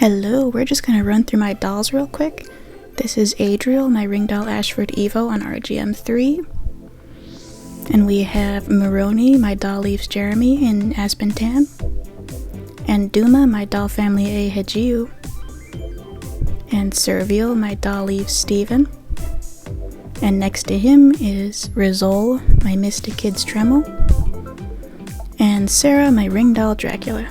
Hello, we're just gonna run through my dolls real quick. This is Adriel, my ring doll Ashford Evo on RGM3. And we have Maroni, my doll Leaves Jeremy in Aspen Tan. And Duma, my doll family A Hejiu. And Serviel, my doll Leaves Steven. And next to him is Rizol, my Mystic Kids Tremel. And Sarah, my ring doll Dracula.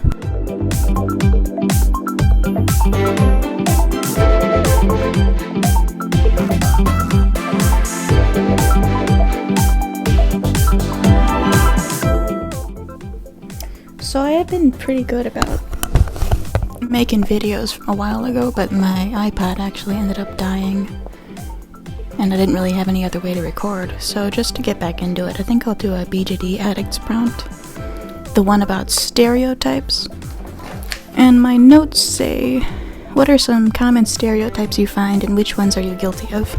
So I have been pretty good about making videos a while ago, but my iPod actually ended up dying and I didn't really have any other way to record. So just to get back into it, I think I'll do a BJD Addicts prompt, the one about stereotypes. And my notes say, what are some common stereotypes you find and which ones are you guilty of?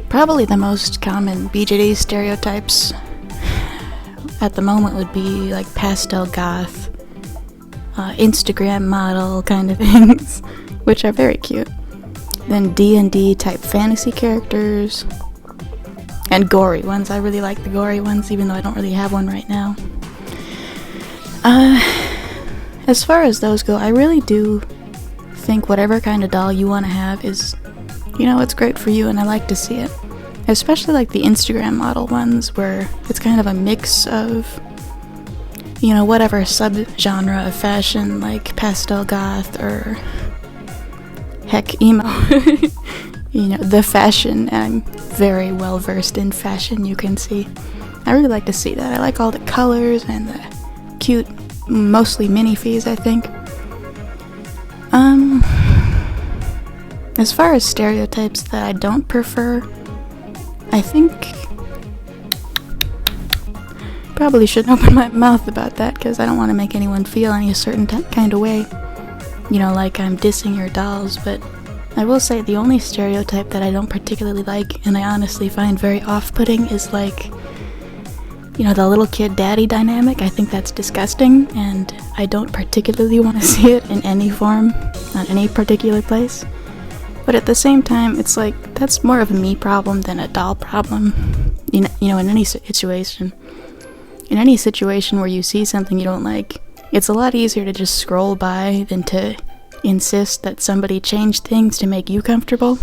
Probably the most common BJD stereotypes at the moment would be like pastel goth, Instagram model kind of things, which are very cute. Then D&D type fantasy characters, and gory ones. I really like the gory ones, even though I don't really have one right now. As far as those go, I really do think whatever kind of doll you want to have is, it's great for you, and I like to see it. Especially like the Instagram model ones, where it's kind of a mix of, whatever sub-genre of fashion, like pastel goth or heck, emo. The fashion. I'm very well versed in fashion, you can see. I really like to see that. I like all the colors and the cute, mostly minifees, I think. As far as stereotypes that I don't prefer, I think probably shouldn't open my mouth about that because I don't want to make anyone feel any certain kind of way, like I'm dissing your dolls. But I will say the only stereotype that I don't particularly like, and I honestly find very off-putting, is like, the little kid daddy dynamic. I think that's disgusting, and I don't particularly want to see it in any form, on any particular place. But at the same time, it's like, that's more of a me problem than a doll problem. In any situation. In any situation where you see something you don't like, it's a lot easier to just scroll by than to insist that somebody change things to make you comfortable.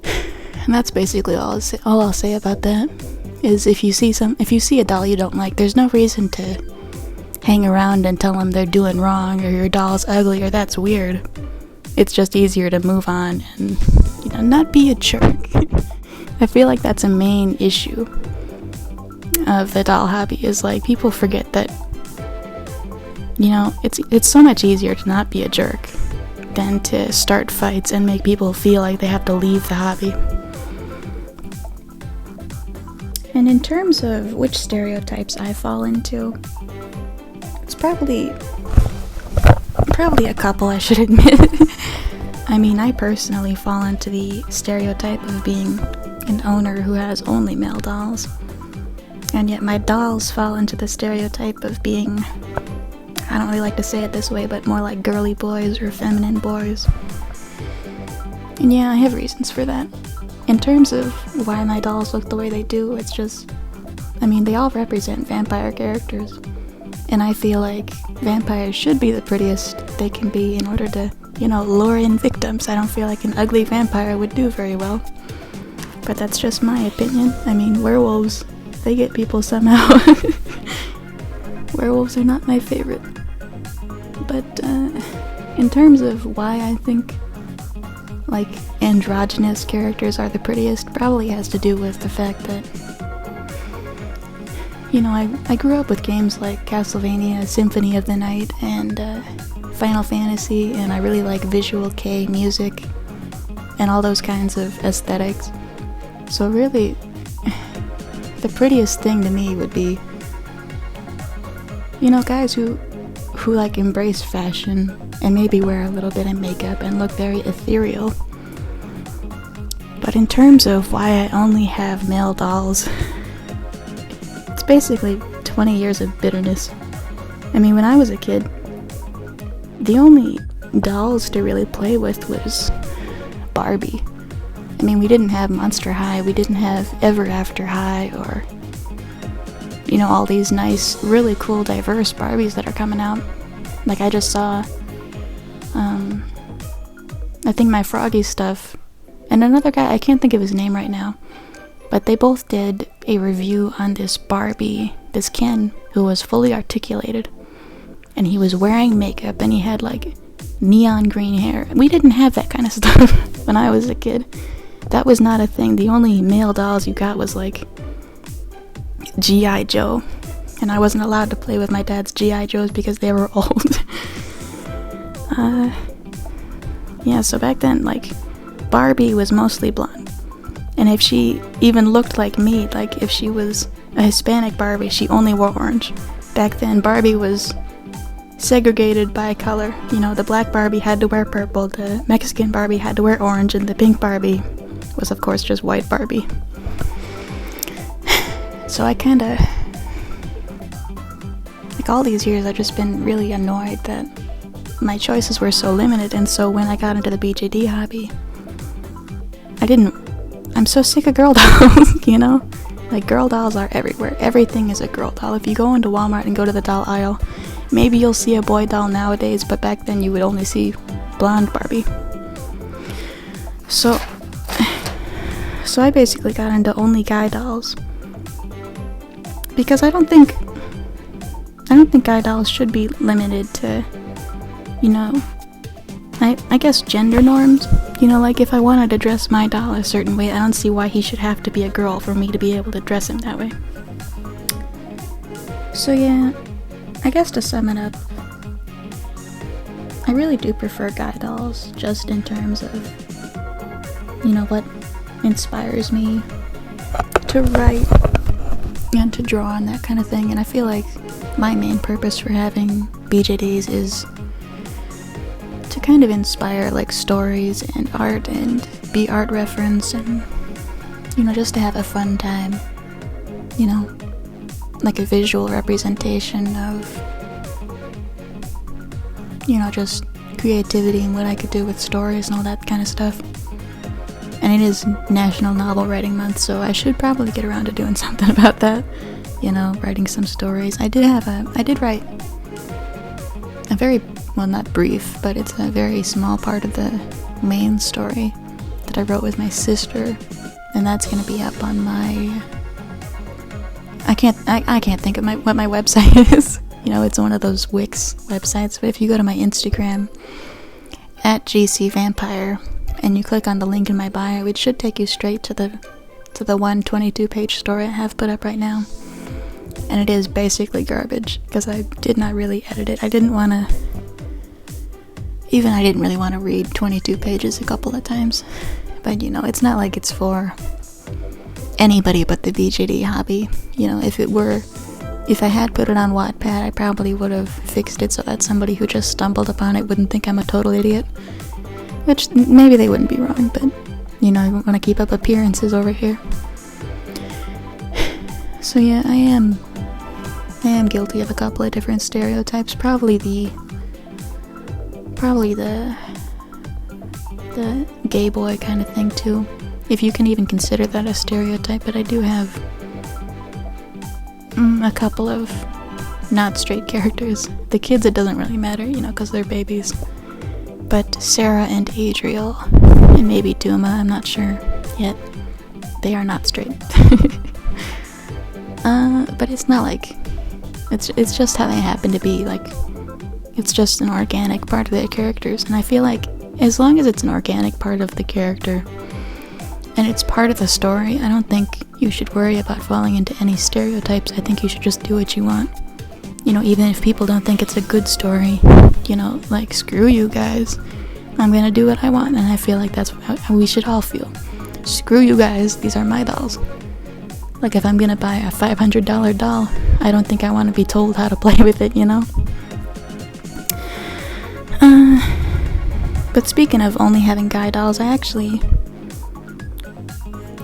And that's basically all I'll say about that. Is if you see a doll you don't like, there's no reason to hang around and tell them they're doing wrong or your doll's ugly or that's weird. It's just easier to move on and, not be a jerk. I feel like that's a main issue of the doll hobby, is like people forget that, it's so much easier to not be a jerk than to start fights and make people feel like they have to leave the hobby. And in terms of which stereotypes I fall into, it's probably a couple, I should admit. I mean, I personally fall into the stereotype of being an owner who has only male dolls. And yet my dolls fall into the stereotype of being, I don't really like to say it this way, but more like girly boys or feminine boys. And yeah, I have reasons for that. In terms of why my dolls look the way they do, it's just, they all represent vampire characters. And I feel like vampires should be the prettiest they can be in order to, lure in victims. I don't feel like an ugly vampire would do very well. But that's just my opinion. Werewolves, they get people somehow. Werewolves are not my favorite. But in terms of why I think like androgynous characters are the prettiest, probably has to do with the fact that I grew up with games like Castlevania, Symphony of the Night, and Final Fantasy, and I really like visual kei music and all those kinds of aesthetics. So really, the prettiest thing to me would be, guys who like embrace fashion and maybe wear a little bit of makeup and look very ethereal. But in terms of why I only have male dolls, it's basically 20 years of bitterness. When I was a kid, the only dolls to really play with was Barbie. I mean, we didn't have Monster High, we didn't have Ever After High, or, you know, all these nice, really cool, diverse Barbies that are coming out. Like, I just saw, I think my Froggy stuff, and another guy, I can't think of his name right now, but they both did a review on this Barbie, this Ken, who was fully articulated, and he was wearing makeup, and he had, like, neon green hair. We didn't have that kind of stuff when I was a kid. That was not a thing. The only male dolls you got was, like, G.I. Joe, and I wasn't allowed to play with my dad's G.I. Joes because they were old. Yeah, so back then, like, Barbie was mostly blonde, and if she even looked like me, like if she was a Hispanic Barbie, she only wore orange. Back then, Barbie was segregated by color. You know, the black Barbie had to wear purple, the Mexican Barbie had to wear orange, and the pink Barbie was, of course, just white Barbie. So I kinda, like, all these years I've just been really annoyed that my choices were so limited, and so when I got into the BJD hobby, I'm so sick of girl dolls, you know? Like, girl dolls are everywhere. Everything is a girl doll. If you go into Walmart and go to the doll aisle, maybe you'll see a boy doll nowadays, but back then you would only see blonde Barbie. So I basically got into only guy dolls, because I don't think guy dolls should be limited to, you know, I guess gender norms. You know, like, if I wanted to dress my doll a certain way, I don't see why he should have to be a girl for me to be able to dress him that way. So yeah, I guess to sum it up, I really do prefer guy dolls, just in terms of, you know, what inspires me to write and to draw and that kind of thing. And I feel like my main purpose for having BJDs is to kind of inspire, like, stories and art and be art reference, and, you know, just to have a fun time, you know, like a visual representation of, you know, just creativity and what I could do with stories and all that kind of stuff. And it is National Novel Writing Month, so I should probably get around to doing something about that, you know, writing some stories. I did write a very, well, not brief, but it's a very small part of the main story that I wrote with my sister, and that's gonna be up on my, I can't think of what my website is. You know, it's one of those Wix websites, but if you go to my Instagram, @GCVampire, and you click on the link in my bio, it should take you straight to the 122-page story I have put up right now. And it is basically garbage, because I did not really edit it. I didn't really want to read 22 pages a couple of times. But, you know, it's not like it's for anybody but the BJD hobby. You know, if I had put it on Wattpad, I probably would have fixed it so that somebody who just stumbled upon it wouldn't think I'm a total idiot. Which, maybe they wouldn't be wrong, but, you know, I want to keep up appearances over here. So yeah, I am guilty of a couple of different stereotypes. Probably the gay boy kind of thing too, if you can even consider that a stereotype. But I do have a couple of not straight characters. The kids, it doesn't really matter, you know, because they're babies. But Sarah and Adriel, and maybe Duma, I'm not sure yet, they are not straight. But it's not like, it's just how they happen to be. Like, it's just an organic part of their characters, and I feel like as long as it's an organic part of the character and it's part of the story, I don't think you should worry about falling into any stereotypes. I think you should just do what you want. You know, even if people don't think it's a good story, you know, like, screw you guys, I'm gonna do what I want. And I feel like that's how we should all feel. Screw you guys, these are my dolls. Like, if I'm gonna buy a $500 doll, I don't think I want to be told how to play with it, you know? But speaking of only having guy dolls, I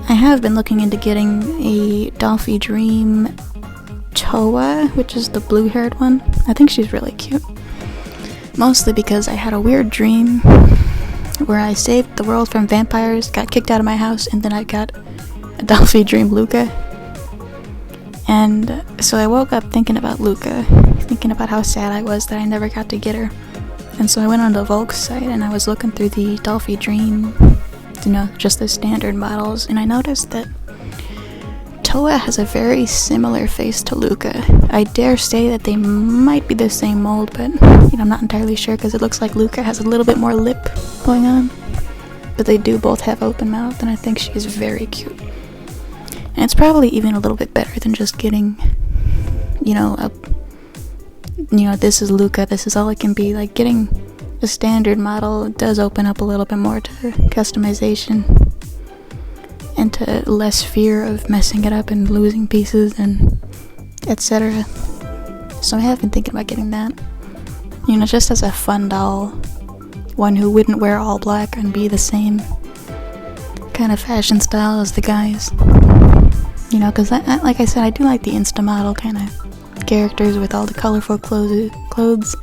have been looking into getting a Dolphy Dream Toa, which is the blue-haired one. I think she's really cute. Mostly because I had a weird dream where I saved the world from vampires, got kicked out of my house, and then I got a Dolphy dream Luca. And so I woke up thinking about Luca, thinking about how sad I was that I never got to get her. And so I went on the Volk's site and I was looking through the Dolphy Dream, just the standard models, and I noticed that Toa has a very similar face to Luca. I dare say that they might be the same mold, but I'm not entirely sure because it looks like Luca has a little bit more lip going on. But they do both have open mouth, and I think she's very cute. And it's probably even a little bit better than just getting, this is Luca, this is all it can be. Like, getting a standard model does open up a little bit more to customization and to less fear of messing it up and losing pieces and etc. So I have been thinking about getting that. Just as a fun doll. One who wouldn't wear all black and be the same kind of fashion style as the guys. Because like I said, I do like the Insta model kind of characters with all the colorful clothes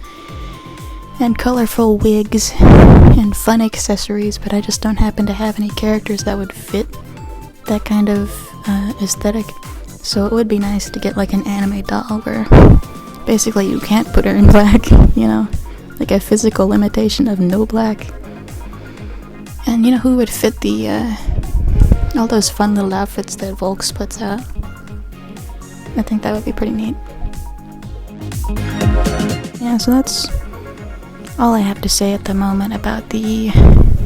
and colorful wigs and fun accessories, but I just don't happen to have any characters that would fit that kind of aesthetic. So it would be nice to get like an anime doll where basically you can't put her in black, like a physical limitation of no black. And who would fit the all those fun little outfits that Volks puts out? I think that would be pretty neat. Yeah, so that's all I have to say at the moment about the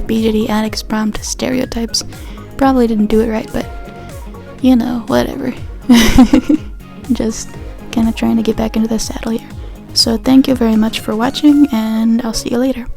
BJD Addicts prompt Stereotypes. Probably didn't do it right, but whatever. Just kind of trying to get back into the saddle here. So thank you very much for watching, and I'll see you later.